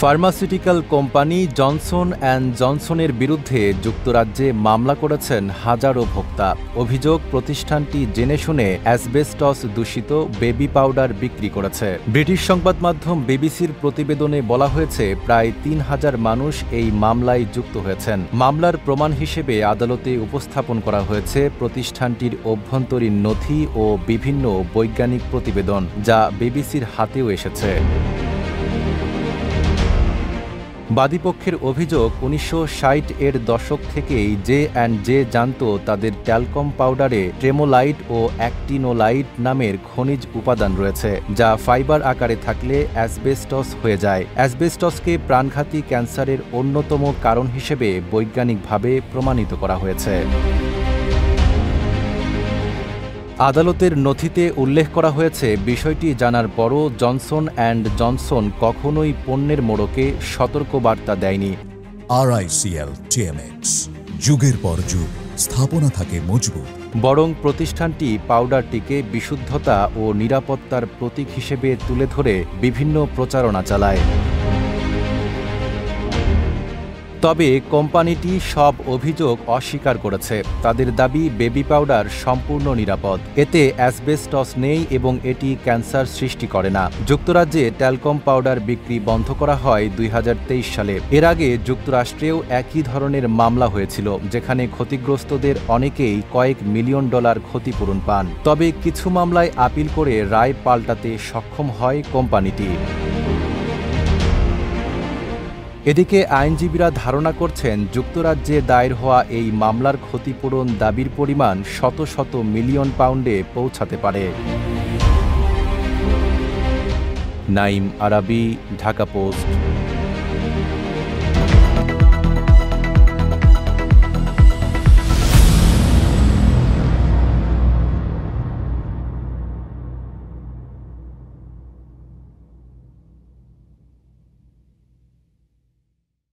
Pharmaceutical company Johnson and জনসনের বিরুদ্ধে যুক্তরাজ্যে মামলা করেছেন হাজারো ভোক্তা। অভিযোগ, প্রতিষ্ঠানটি জেনেশুনে অ্যাসবেস্টস দূষিত বেবি পাউডার বিক্রি করেছে। ব্রিটিশ সংবাদ মাধ্যম বিবিসির প্রতিবেদনে বলা হয়েছে, প্রায় ৩,০০০ মানুষ এই মামলায় যুক্ত হয়েছেন। মামলার প্রমাণ হিসেবে আদালতে উপস্থাপন করা হয়েছে প্রতিষ্ঠানটির অভ্যন্তরীণ নথি ও বিভিন্ন বৈজ্ঞানিক প্রতিবেদন, যা বিবিসির হাতেও এসেছে। বাদীপক্ষের অভিযোগ, ১৯৬০-এর দশক থেকেই জে জানত তাদের ট্যালকম পাউডারে ট্রেমোলাইট ও অ্যাক্টিনোলাইট নামের খনিজ উপাদান রয়েছে, যা ফাইবার আকারে থাকলে অ্যাসবেস্টস হয়ে যায়। অ্যাসবেস্টসকে প্রাণঘাতী ক্যান্সারের অন্যতম কারণ হিসেবে বৈজ্ঞানিকভাবে প্রমাণিত করা হয়েছে। আদালতের নথিতে উল্লেখ করা হয়েছে, বিষয়টি জানার পরও জনসন অ্যান্ড জনসন কখনোই পণ্যের মোড়কে সতর্কবার্তা দেয়নি। RICL TMX, যুগের পর যুগ স্থাপনা থাকে মজবুত। বরং প্রতিষ্ঠানটি পাউডারটিকে বিশুদ্ধতা ও নিরাপত্তার প্রতীক হিসেবে তুলে ধরে বিভিন্ন প্রচারণা চালায়। তবে কোম্পানিটি সব অভিযোগ অস্বীকার করেছে। তাদের দাবি, বেবি পাউডার সম্পূর্ণ নিরাপদ, এতে অ্যাসবেস্টস নেই এবং এটি ক্যান্সার সৃষ্টি করে না। যুক্তরাজ্যে ট্যালকম পাউডার বিক্রি বন্ধ করা হয় ২০২৩ সালে। এর আগে যুক্তরাষ্ট্রেও একই ধরনের মামলা হয়েছিল, যেখানে ক্ষতিগ্রস্তদের অনেকেই কয়েক মিলিয়ন ডলার ক্ষতিপূরণ পান। তবে কিছু মামলায় আপিল করে রায় পাল্টাতে সক্ষম হয় কোম্পানিটি। এদিকে আইনজীবীরা ধারণা করছেন, যুক্তরাজ্যে দায়ের হওয়া এই মামলার ক্ষতিপূরণ দাবির পরিমাণ শত শত মিলিয়ন পাউন্ডে পৌঁছাতে পারে। নাইম আরাবী, ঢাকা পোস্ট।